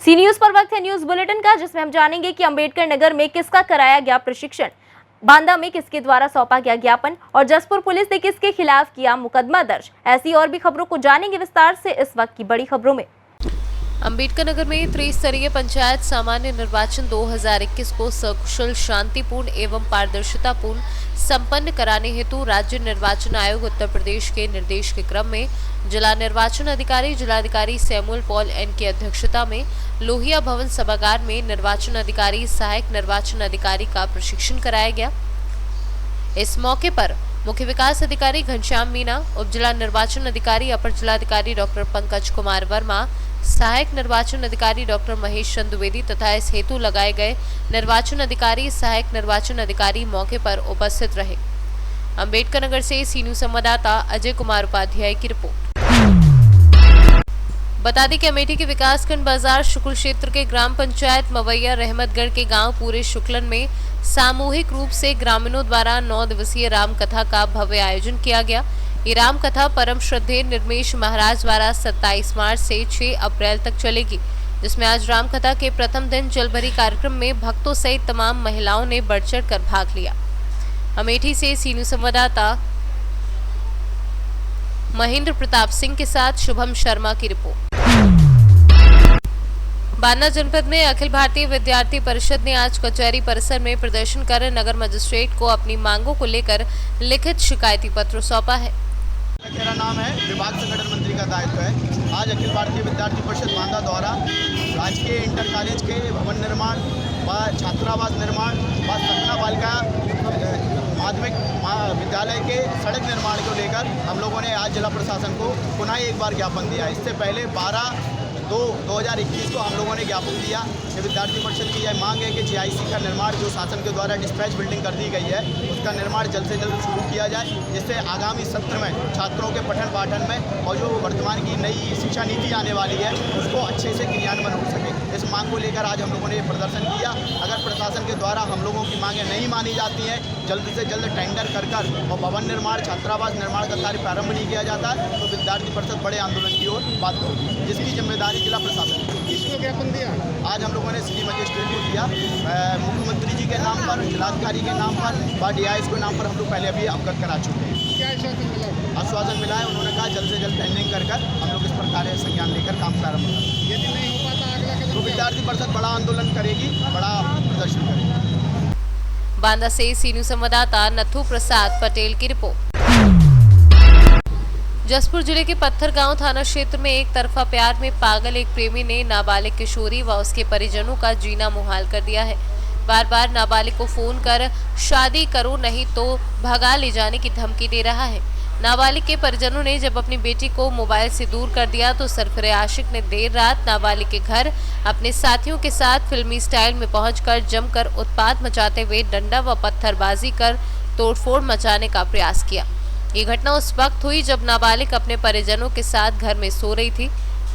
सी news पर वक्त है न्यूज बुलेटिन का, जिसमें हम जानेंगे कि अंबेडकर नगर में किसका कराया गया प्रशिक्षण, बांदा में किसके द्वारा सौंपा गया ज्ञापन और जसपुर पुलिस ने किसके खिलाफ किया मुकदमा दर्ज। ऐसी और भी खबरों को जानेंगे विस्तार से इस वक्त की बड़ी खबरों में। अंबेडकर नगर में त्रिस्तरीय पंचायत सामान्य निर्वाचन 2021 को सकुशल, शांतिपूर्ण एवं पारदर्शितापूर्ण संपन्न कराने हेतु राज्य निर्वाचन आयोग उत्तर प्रदेश के निर्देश के क्रम में जिला निर्वाचन अधिकारी जिलाधिकारी सैमुअल पॉल एन की अध्यक्षता में लोहिया भवन सभागार में निर्वाचन अधिकारी, सहायक निर्वाचन अधिकारी का प्रशिक्षण कराया गया। इस मौके पर मुख्य विकास अधिकारी घनश्याम मीणा, उप जिला निर्वाचन अधिकारी अपर जिलाधिकारी डॉक्टर पंकज कुमार वर्मा, सहायक निर्वाचन अधिकारी डॉक्टर महेश चंद द्विवेदी तथा इस हेतु लगाए गए निर्वाचन अधिकारी, सहायक निर्वाचन अधिकारी मौके पर उपस्थित रहे। अंबेडकर नगर से सी न्यूज संवाददाता अजय कुमार उपाध्याय की रिपोर्ट। बता दें कि अमेठी के विकासखंड बाजार शुक्ल क्षेत्र के ग्राम पंचायत मवैया रहमतगढ़ के गांव पूरे शुक्लन में सामूहिक रूप से ग्रामीणों द्वारा 9 दिवसीय राम कथा का भव्य आयोजन किया गया। ये राम कथा परम श्रद्धेय निर्मेश महाराज द्वारा 27 मार्च से 6 अप्रैल तक चलेगी, जिसमें आज राम कथा के प्रथम दिन जलभरी कार्यक्रम में भक्तों सहित तमाम महिलाओं ने बढ़ चढ़ कर भाग लिया। अमेठी से सी न्यूज संवाददाता महेंद्र प्रताप सिंह के साथ शुभम शर्मा की रिपोर्ट। बांदा जनपद में अखिल भारतीय विद्यार्थी परिषद ने आज कचहरी परिसर में प्रदर्शन कर नगर मजिस्ट्रेट को अपनी मांगों को लेकर लिखित शिकायती पत्र सौंपा है। मेरा नाम है, विभाग संगठन मंत्री का दायित्व है। आज अखिल भारतीय विद्यार्थी परिषद बांदा द्वारा राजकीय इंटर कॉलेज के भवन निर्माण व छात्रावास निर्माण व सपना बालिका माध्यमिक विद्यालय के सड़क निर्माण को लेकर हम लोगों ने आज जिला प्रशासन को पुनः एक बार ज्ञापन दिया। इससे पहले 12/2/2021 को हम लोगों ने ज्ञापन दिया कि विद्यार्थी परिषद की यह मांग है कि जीआईसी का निर्माण जो शासन के द्वारा डिस्पैच बिल्डिंग कर दी गई है उसका निर्माण जल्द से जल्द शुरू किया जाए, जिससे आगामी सत्र में छात्रों के पठन पाठन में और जो वर्तमान की नई शिक्षा नीति आने वाली है उसको अच्छे से क्रियान्वयन हो सके। इस मांग को लेकर आज हम लोगों ने प्रदर्शन किया। अगर प्रशासन के द्वारा हम लोगों की मांगें नहीं मानी जाती हैं, जल्द से जल्द टेंडर कर और भवन निर्माण, छात्रावास निर्माण का कार्य प्रारंभ नहीं किया जाता है तो विद्यार्थी परिषद बड़े आंदोलन की ओर बात होगी, जिसकी जिम्मेदारी जिला प्रशासन। किसको ज्ञापन दिया? आज हम लोगों ने सिटी मजिस्ट्रेट को दिया, मुख्यमंत्री जी के नाम पर, जिलाधिकारी के नाम पर व डीआईएस के नाम पर हम लोग पहले अभी अवगत करा चुके हैं। क्या आश्वासन मिला है, उन्होंने कहा जल्द से जल्द टेंडरिंग कर हम लोग इस पर कार्य संज्ञान लेकर काम प्रारंभ करेंगे। यदि नहीं हो पाता अगला कदम तो विद्यार्थी परिषद बड़ा आंदोलन करेगी, बड़ा प्रदर्शन करेगी। बांदा से सी न्यूज संवाददाता नथु प्रसाद पटेल की रिपोर्ट। जसपुर जिले के पत्थर गांव थाना क्षेत्र में एक तरफा प्यार में पागल एक प्रेमी ने नाबालिग किशोरी व उसके परिजनों का जीना मुहाल कर दिया है। बार बार नाबालिग को फोन कर शादी करो नहीं तो भगा ले जाने की धमकी दे रहा है। नाबालिग के परिजनों ने जब अपनी बेटी को मोबाइल से दूर कर दिया तो सरफरे आशिक ने देर रात नाबालिग के घर अपने साथियों के साथ फिल्मी स्टाइल में पहुंचकर जमकर उत्पात मचाते हुए डंडा व पत्थरबाजी कर तोड़फोड़ मचाने का प्रयास किया। ये घटना उस वक्त हुई जब नाबालिग अपने परिजनों के साथ घर में सो रही थी।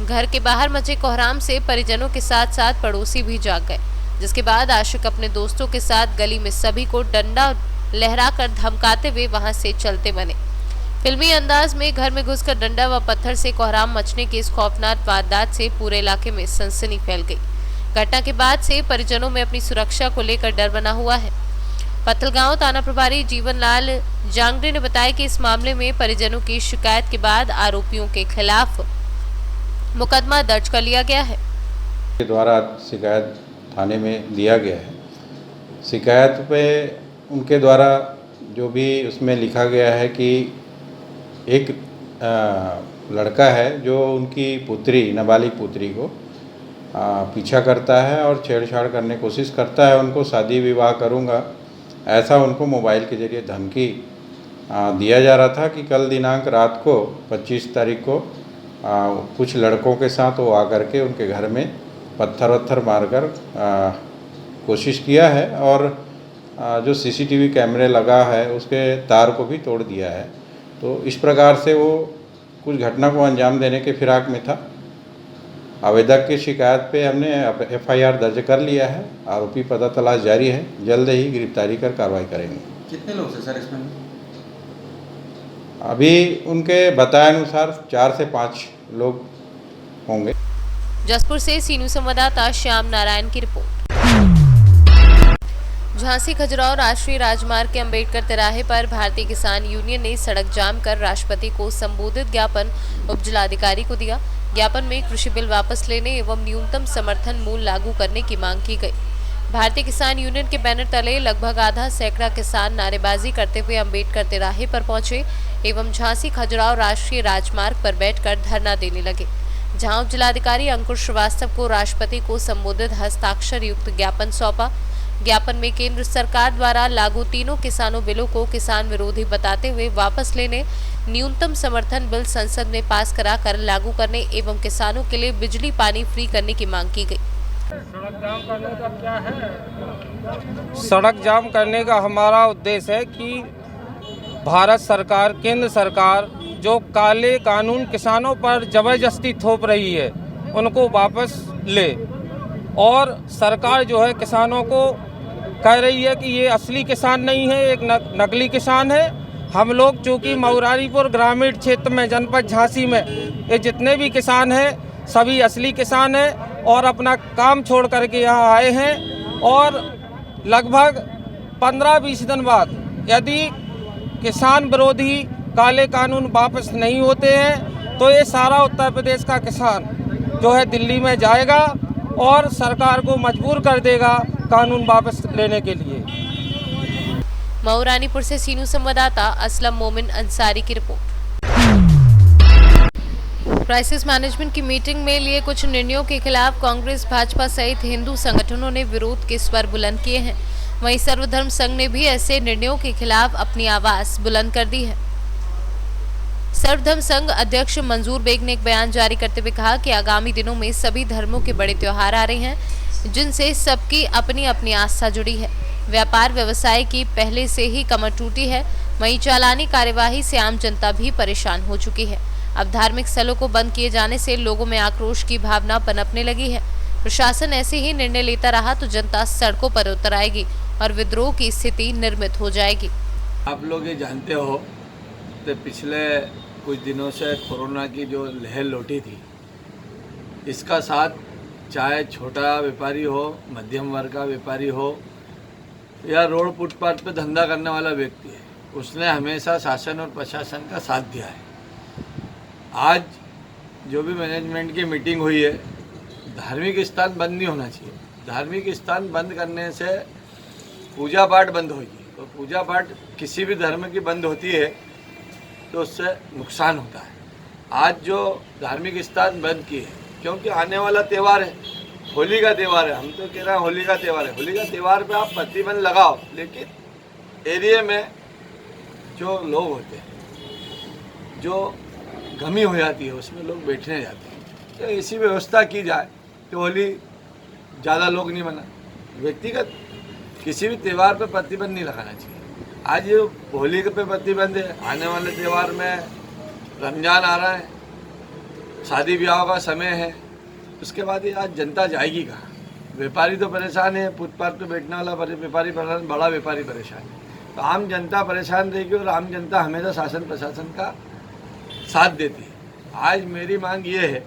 घर के बाहर मचे कोहराम से परिजनों के साथ साथ पड़ोसी भी जाग गए, जिसके बाद आशिक अपने दोस्तों के साथ गली में सभी को डंडा लहराकर धमकाते हुए वहां से चलते बने। फिल्मी अंदाज में घर में घुसकर डंडा व पत्थर से कोहराम मचने की इस खौफनाक वारदात से पूरे इलाके में सनसनी फैल गई। घटना के बाद से परिजनों में अपनी सुरक्षा को लेकर डर बना हुआ है। पत्थलगांव थाना प्रभारी जीवनलाल जांगड़े ने बताया कि इस मामले में परिजनों की शिकायत के बाद आरोपियों के खिलाफ मुकदमा दर्ज कर लिया गया है। द्वारा शिकायत थाने में दिया गया है। शिकायत पे उनके द्वारा जो भी उसमें लिखा गया है कि एक लड़का है जो उनकी पुत्री, नाबालिग पुत्री को पीछा करता है और छेड़छाड़ करने की कोशिश करता है, उनको शादी विवाह करूँगा ऐसा उनको मोबाइल के जरिए धमकी दिया जा रहा था कि कल दिनांक रात को 25 तारीख को कुछ लड़कों के साथ वो आकर के उनके घर में पत्थर वत्थर मारकर कोशिश किया है और जो सीसीटीवी कैमरे लगा है उसके तार को भी तोड़ दिया है। तो इस प्रकार से वो कुछ घटना को अंजाम देने के फिराक में था। आवेदक की शिकायत पे हमने एफआईआर दर्ज कर लिया है। आरोपी पता तलाश जारी है, जल्द ही गिरफ्तारी कर कार्रवाई करेंगे। कितने लोग थे सर इसमें? अभी उनके बताए अनुसार 4 से 5 लोग होंगे। जसपुर से सीनू संवाददाता श्याम नारायण की रिपोर्ट। झांसी खजुराहो राष्ट्रीय राजमार्ग के अंबेडकर तिराहे पर भारतीय किसान यूनियन ने सड़क जाम कर राष्ट्रपति को संबोधित ज्ञापन उपजिलाधिकारी को दिया। ज्ञापन में कृषि बिल वापस लेने एवं न्यूनतम समर्थन मूल्य लागू करने की मांग की गई। भारतीय किसान यूनियन के बैनर तले लगभग आधा सैकड़ा किसान नारेबाजी करते हुए अंबेडकर तिराहे पर पहुंचे एवं झांसी खजुराहो राष्ट्रीय राजमार्ग पर बैठकर धरना देने लगे, जहां उपजिलाधिकारी अंकुर श्रीवास्तव को राष्ट्रपति को संबोधित हस्ताक्षर युक्त ज्ञापन सौंपा। ज्ञापन में केंद्र सरकार द्वारा लागू तीनों किसानों बिलों को किसान विरोधी बताते हुए वापस लेने, न्यूनतम समर्थन बिल संसद में पास कराकर लागू करने एवं किसानों के लिए बिजली पानी फ्री करने की मांग की गई। सड़क जाम करने का क्या है? सड़क जाम करने का हमारा उद्देश्य है कि भारत सरकार, केंद्र सरकार जो काले कानून किसानों पर जबरदस्ती थोप रही है उनको वापस ले, और सरकार जो है किसानों को कह रही है कि ये असली किसान नहीं है, एक नकली किसान है। हम लोग चूँकि मऊरारीपुर ग्रामीण क्षेत्र में जनपद झांसी में ये जितने भी किसान हैं सभी असली किसान हैं और अपना काम छोड़ करके यहाँ आए हैं, और लगभग 15-20 दिन बाद यदि किसान विरोधी काले कानून वापस नहीं होते हैं तो ये सारा उत्तर प्रदेश का किसान जो है दिल्ली में जाएगा और सरकार को मजबूर कर देगा कानून वापस लेने के लिए। मऊरानीपुर से सीनू संवाददाता असलम मोमिन अंसारी की रिपोर्ट। क्राइसिस मैनेजमेंट की मीटिंग में लिए कुछ निर्णयों के खिलाफ कांग्रेस, भाजपा सहित हिंदू संगठनों ने विरोध के स्वर बुलंद किए हैं। वहीं सर्वधर्म संघ ने भी ऐसे निर्णयों के खिलाफ अपनी आवाज बुलंद कर दी है। सर्वधर्म संघ अध्यक्ष मंजूर बेग ने एक बयान जारी करते हुए कहा कि आगामी दिनों में सभी धर्मों के बड़े त्योहार आ रहे हैं, जिनसे सबकी अपनी अपनी आस्था जुड़ी है। व्यापार व्यवसाय की पहले से ही कमर टूटी है, वहीं चालानी कार्यवाही से आम जनता भी परेशान हो चुकी है। अब धार्मिक स्थलों को बंद किए जाने से लोगों में आक्रोश की भावना पनपने लगी है। प्रशासन ऐसे ही निर्णय लेता रहा तो जनता सड़कों पर उतर आएगी और विद्रोह की स्थिति निर्मित हो जाएगी। आप लोग ये जानते हो तो पिछले कुछ दिनों से कोरोना की जो लहर लौटी थी, इसका साथ चाहे छोटा व्यापारी हो, मध्यम वर्ग का व्यापारी हो या रोड फुटपाथ पे धंधा करने वाला व्यक्ति है, उसने हमेशा शासन और प्रशासन का साथ दिया है। आज जो भी मैनेजमेंट की मीटिंग हुई है, धार्मिक स्थान बंद नहीं होना चाहिए। धार्मिक स्थान बंद करने से पूजा पाठ बंद होगी, तो पूजा पाठ किसी भी धर्म की बंद होती है तो उससे नुकसान होता है। आज जो धार्मिक स्थान बंद किए, क्योंकि आने वाला त्यौहार है, होली का त्यौहार है, हम तो कह रहे हैं होली का त्यौहार है। होली का त्यौहार पे आप प्रतिबंध लगाओ, लेकिन एरिया में जो लोग होते हैं, जो गमी हो जाती है, उसमें लोग बैठने जाते हैं, तो ऐसी व्यवस्था की जाए कि होली ज़्यादा लोग नहीं मना। व्यक्तिगत किसी भी त्यौहार पे प्रतिबंध नहीं लगाना चाहिए। आज ये होली पे प्रतिबंध है, आने वाले त्यौहार में रमज़ान आ रहा है, शादी ब्याह का समय है, उसके बाद ये आज जनता जाएगी कहाँ? व्यापारी तो परेशान है, फुटपाथ पे बैठने वाला व्यापारी परेशान, बड़ा व्यापारी परेशान है, तो आम जनता परेशान रहेगी और आम जनता हमेशा शासन प्रशासन का साथ देती है। आज मेरी मांग ये है,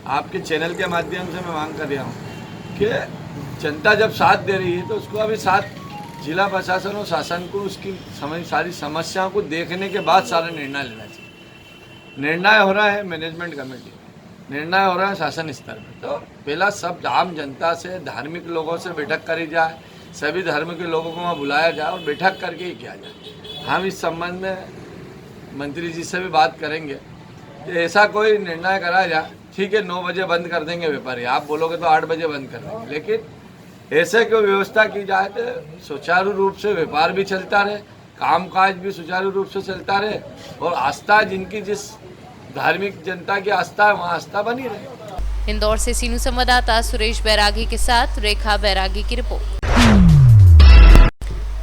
आपके चैनल के माध्यम से मैं मांग कर रहा हूँ कि जनता जब साथ दे रही है तो उसको अभी साथ जिला प्रशासन और शासन को उसकी सारी समस्याओं को देखने के बाद सारा निर्णय लेना चाहिए। निर्णय हो रहा है मैनेजमेंट कमेटी में, निर्णय हो रहा है शासन स्तर पर, तो पहला सब आम जनता से, धार्मिक लोगों से बैठक करी जाए, सभी धर्म के लोगों को वहाँ बुलाया जाए और बैठक करके ही किया जाए। हम इस संबंध में मंत्री जी से भी बात करेंगे कि ऐसा कोई निर्णय करा जाए। ठीक है, 9 बजे बंद कर देंगे व्यापारी, आप बोलोगे तो 8 बजे बंद कर देंगे, लेकिन ऐसे कोई व्यवस्था की जाए तो सुचारू रूप से व्यापार भी चलता रहे, कामकाज भी सुचारू रूप से चलता रहे और आस्था जिनकी जिस धार्मिक जनता की आस्था है वहाँ आस्था बनी रहे। इंदौर से सीनू संवाददाता सुरेश बैरागी के साथ रेखा बैरागी की रिपोर्ट।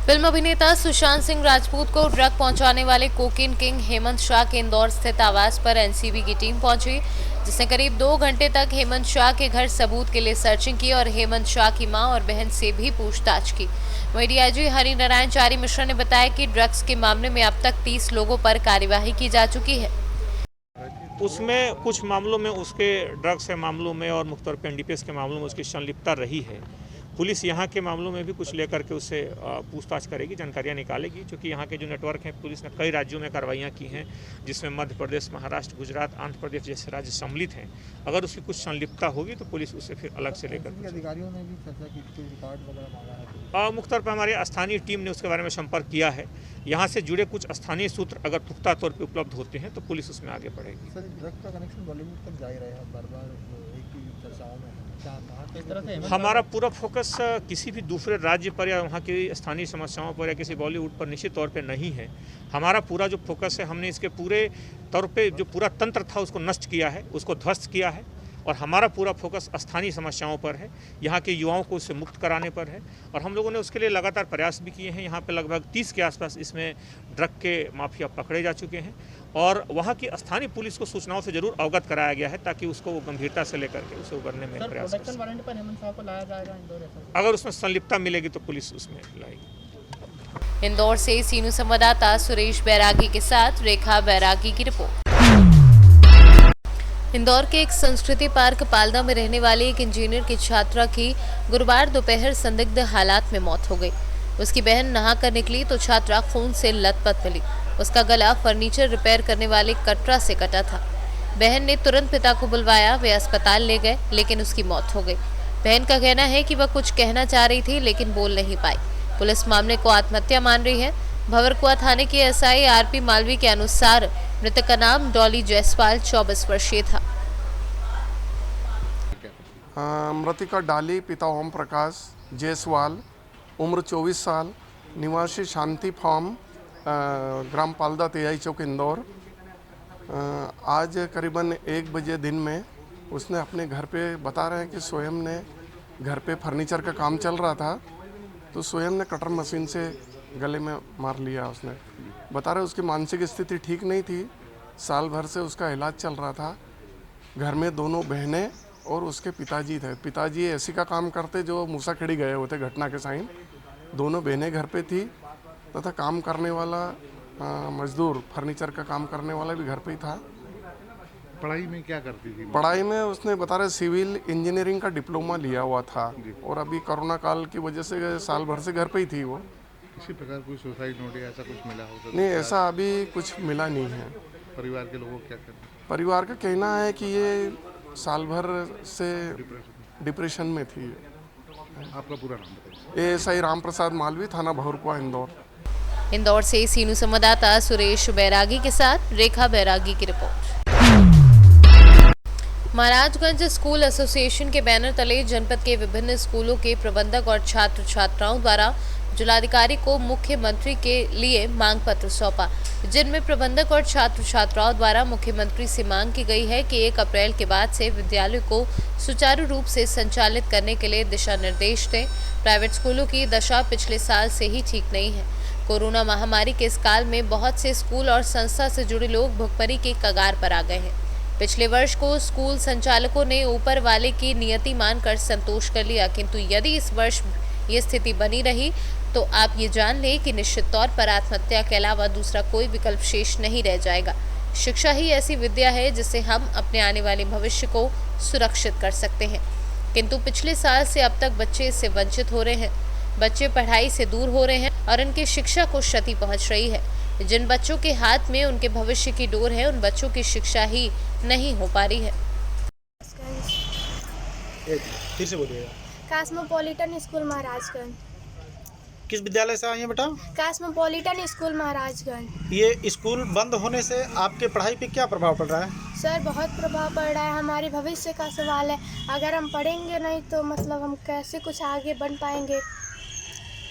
फिल्म अभिनेता सुशांत सिंह राजपूत को ड्रग पहुंचाने वाले कोकेन किंग हेमंत शाह के इंदौर स्थित आवास पर एनसीबी की टीम पहुंची, जिसने करीब 2 घंटे तक हेमंत शाह के घर सबूत के लिए सर्चिंग की और हेमंत शाह की मां और बहन से भी पूछताछ की। वहीं डीआईजी हरिनारायण चारी मिश्रा ने बताया कि ड्रग्स के मामले में अब तक 30 लोगों पर कार्यवाही की जा चुकी है। उसमें कुछ मामलों में उसके ड्रग्स के मामलों में और मुख्य तौर पर NDPS के मामलों में उसकी संलिप्तता रही है। पुलिस यहाँ के मामलों में भी कुछ लेकर के उससे पूछताछ करेगी, जानकारियाँ निकालेगी, क्योंकि यहाँ के जो नेटवर्क हैं पुलिस ने कई राज्यों में कार्रवाइयाँ की हैं, जिसमें मध्य प्रदेश, महाराष्ट्र, गुजरात, आंध्र प्रदेश जैसे राज्य सम्मिलित हैं। अगर उसकी कुछ संलिप्तता होगी तो पुलिस उसे फिर अलग से लेकर अधिकारियों ने भी चर्चा की, कोई रिकॉर्ड वगैरह मांगा है? मुख्य तौर पर हमारी स्थानीय टीम ने उसके बारे में संपर्क किया है। यहाँ से जुड़े कुछ स्थानीय सूत्र अगर पुख्ता तौर पर उपलब्ध होते हैं तो पुलिस उसमें आगे बढ़ेगी। सर, ड्रग का कनेक्शन बॉलीवुड तक जा ही रहा है, बार-बार एक ही चर्चाओं में है। किस तरह से हमारा पूरा फोकस किसी भी दूसरे राज्य पर या वहाँ की स्थानीय समस्याओं पर या किसी बॉलीवुड पर निश्चित तौर पे नहीं है। हमारा पूरा जो फोकस है, हमने इसके पूरे तौर पे जो पूरा तंत्र था उसको नष्ट किया है, उसको ध्वस्त किया है, और हमारा पूरा फोकस स्थानीय समस्याओं पर है, यहाँ के युवाओं को उससे मुक्त कराने पर है। और हम लोगों ने उसके लिए लगातार प्रयास भी किए हैं। यहाँ पे लगभग 30 के आसपास इसमें ड्रग के माफिया पकड़े जा चुके हैं, और वहाँ की स्थानीय पुलिस को सूचनाओं से जरूर अवगत कराया गया है ताकि उसको वो गंभीरता से लेकर के उसे उबरने में प्रयास कर सके। अगर उसमें संलिप्तता मिलेगी तो पुलिस उसमें लाएगी। इंदौर से सीनू संवाददाता सुरेश बैरागी के साथ रेखा बैरागी की रिपोर्ट। इंदौर के एक संस्कृति पार्क पालदा में रहने वाली एक इंजीनियर की छात्रा की गुरुवार दोपहर संदिग्ध हालात में मौत हो गई। उसकी बहन नहाकर निकली तो छात्रा खून से लथपथ मिली। उसका गला फर्नीचर रिपेयर करने वाले कटरा से कटा था। बहन ने तुरंत पिता को बुलवाया, वे अस्पताल ले गए, लेकिन उसकी मौत हो गई। बहन का कहना है कि वह कुछ कहना चाह रही थी लेकिन बोल नहीं पाई। पुलिस मामले को आत्महत्या मान रही है। भंवरकुआ थाने के SI RP मालवी के अनुसार मृतक का नाम डॉली जायसवाल 24 वर्षीय था। मृतिका डाली, पिता ओम प्रकाश जायसवाल, उम्र 24 साल, निवासी शांति फार्म, ग्राम पालदा तेयाई चौक इंदौर। आज करीबन 1 बजे दिन में उसने अपने घर पे, बता रहे हैं कि स्वयं ने घर पे फर्नीचर का काम चल रहा था तो स्वयं ने कटर मशीन से गले में मार लिया। उसने बता रहे उसकी मानसिक स्थिति ठीक नहीं थी, साल भर से उसका इलाज चल रहा था। घर में दोनों बहनें और उसके पिताजी थे। पिताजी ऐसी का काम करते जो मूसाखेड़ी गए होते घटना के साइन। दोनों बहनें घर पे थी तथा काम करने वाला मजदूर, फर्नीचर का काम करने वाला भी घर पे ही था। पढ़ाई में क्या करती थी? पढ़ाई में उसने बता रहे सिविल इंजीनियरिंग का डिप्लोमा लिया हुआ था, और अभी कोरोना काल की वजह से साल भर से घर पे ही थी वो। इसी प्रकार कोई सुसाइड नोट या ऐसा कुछ मिला हो? नहीं, ऐसा अभी कुछ मिला नहीं है। परिवार के लोगों क्या कहते हैं? परिवार का कहना है कि ये साल भर से डिप्रेशन में थी। आपका पूरा नाम बताइए। SI राम प्रसाद मालवी, थाना भंवरकुआ, इंदौर। इंदौर से सीनू संवाददाता सुरेश बैरागी के साथ रेखा बैरागी की रिपोर्ट। महाराजगंज स्कूल एसोसिएशन के बैनर तले जनपद के विभिन्न स्कूलों के प्रबंधक और छात्र छात्राओं द्वारा जिलाधिकारी को मुख्यमंत्री के लिए मांग पत्र सौंपा, जिनमें प्रबंधक और छात्र छात्राओं द्वारा मुख्यमंत्री से मांग की गई है कि 1 अप्रैल के बाद से विद्यालय को सुचारू रूप से संचालित करने के लिए दिशा निर्देश दें। प्राइवेट स्कूलों की दशा पिछले साल से ही ठीक नहीं है। कोरोना महामारी के इस काल में बहुत से स्कूल और संस्था से जुड़े लोग भुखमरी के कगार पर आ गए हैं। पिछले वर्ष को स्कूल संचालकों ने ऊपर वाले की नियति मानकर संतोष कर लिया, किंतु यदि इस वर्ष ये स्थिति बनी रही तो आप ये जान लें कि निश्चित तौर पर आत्महत्या के अलावा दूसरा कोई विकल्प शेष नहीं रह जाएगा। शिक्षा ही ऐसी विद्या है जिससे हम अपने आने वाले भविष्य को सुरक्षित कर सकते हैं, किंतु पिछले साल से अब तक बच्चे इससे वंचित हो रहे हैं। बच्चे पढ़ाई से दूर हो रहे हैं और उनकी शिक्षा को क्षति पहुंच रही है। जिन बच्चों के हाथ में उनके भविष्य की डोर है, उन बच्चों की शिक्षा ही नहीं हो पा रही है। फिर से बोलिएगा। Cosmopolitan school Maharajganj. किस विद्यालय से आई हैं बेटा? Cosmopolitan school Maharajganj. ये स्कूल बंद होने से आपके पढ़ाई पे क्या प्रभाव पड़ रहा है? सर, बहुत प्रभाव पड़ रहा है। हमारे भविष्य का सवाल है। अगर हम पढ़ेंगे नहीं तो मतलब हम कैसे कुछ आगे बढ़ पाएंगे।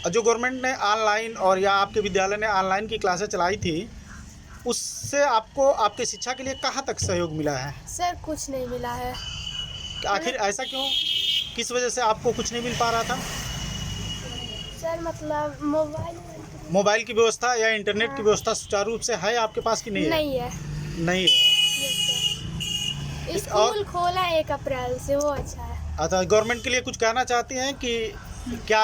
जो गवर्नमेंट ने ऑनलाइन और या आपके विद्यालय ने ऑनलाइन की क्लासें चलाई थी, उससे आपको आपके शिक्षा के लिए कहाँ तक सहयोग मिला है? सर, कुछ नहीं मिला है। आखिर ऐसा क्यों? किस वजह से आपको कुछ नहीं मिल पा रहा था? सर, मतलब मोबाइल की व्यवस्था या इंटरनेट की व्यवस्था सुचारू रूप से है आपके पास कि नहीं है? नहीं है। नहीं है। स्कूल खोला 1 अप्रैल से, वो अच्छा है। अच्छा, गवर्नमेंट के लिए कुछ कहना चाहती हैं कि क्या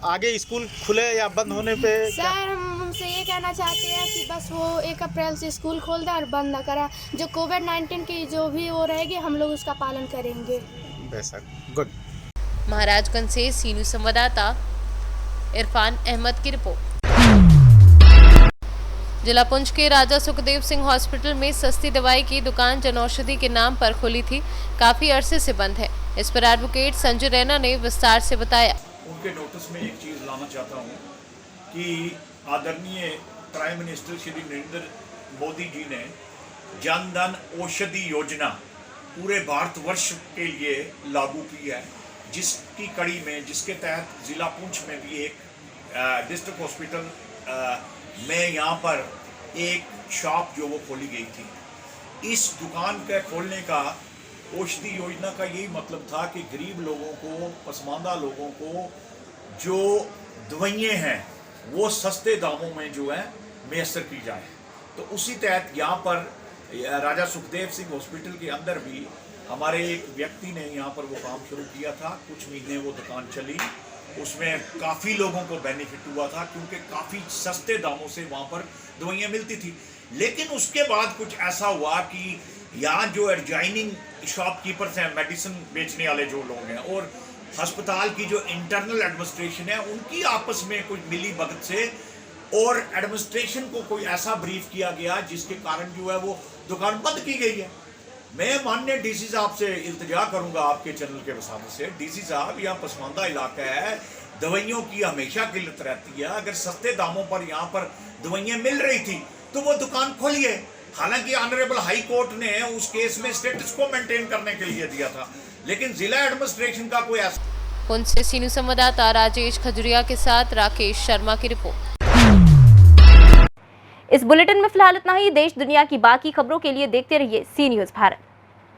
आगे स्कूल खुले या बंद होने पे सर हम उनसे ये कहना चाहते हैं कि बस वो 1 अप्रैल से स्कूल खोल दें और बंद ना करा। जो कोविड-19 की जो भी वो रहेगी हम लोग उसका पालन करेंगे। बेशक, गुड। महाराजगंज से सी न्यूज़ संवाददाता इरफान अहमद की रिपोर्ट। जिला पुंछ के राजा सुखदेव सिंह हॉस्पिटल में सस्ती दवाई की दुकान जनौषधि के नाम पर खुली थी, काफी अरसे से बंद है। इस पर एडवोकेट संजय रैना ने विस्तार से बताया। उनके नोटिस में एक चीज़ लाना चाहता हूँ कि आदरणीय प्राइम मिनिस्टर श्री नरेंद्र मोदी जी ने जन धन औषधि योजना पूरे भारतवर्ष के लिए लागू की है, जिसकी कड़ी में जिसके तहत ज़िला पुंछ में भी एक डिस्ट्रिक्ट हॉस्पिटल में यहाँ पर एक शॉप जो वो खोली गई थी। इस दुकान के खोलने का औषधि योजना का यही मतलब था कि गरीब लोगों को, पसमानदा लोगों को जो दवाइयाँ हैं वो सस्ते दामों में जो है मैसर की जाए। तो उसी तहत यहाँ पर राजा सुखदेव सिंह हॉस्पिटल के अंदर भी हमारे एक व्यक्ति ने यहाँ पर वो काम शुरू किया था। कुछ महीने वो दुकान चली, उसमें काफ़ी लोगों को बेनिफिट हुआ था क्योंकि काफ़ी सस्ते दामों से वहाँ पर दवाइयाँ मिलती थी। लेकिन उसके बाद कुछ ऐसा हुआ कि यहाँ जो एडजाइनिंग शॉपकीपर्स हैं, मेडिसिन बेचने वाले जो लोग हैं, और अस्पताल की जो इंटरनल एडमिनिस्ट्रेशन है, उनकी आपस में कुछ मिली भगत से और एडमिनिस्ट्रेशन को कोई ऐसा ब्रीफ किया गया जिसके कारण जो है वो दुकान बंद की गई है। मैं माननीय डीसी साहब से इल्तिजा करूंगा आपके चैनल के वसावत से, डीसी साहब यहाँ पसमानदा इलाका है, दवाइयों की हमेशा किल्लत रहती है। अगर सस्ते दामों पर यहाँ पर दवाइयाँ मिल रही थी तो वो दुकान खोलिए। हालांकि ऑनरेबल हाई कोर्ट ने उस केस में स्टेटस को मेंटेन करने के लिए दिया था, लेकिन जिला एडमिनिस्ट्रेशन का कोई ऐसा। पुंछ से सी न्यूज़ संवाददाता राजेश खजुरिया के साथ राकेश शर्मा की रिपोर्ट। इस बुलेटिन में फिलहाल इतना ही। देश दुनिया की बाकी खबरों के लिए देखते रहिए सी न्यूज़ भारत।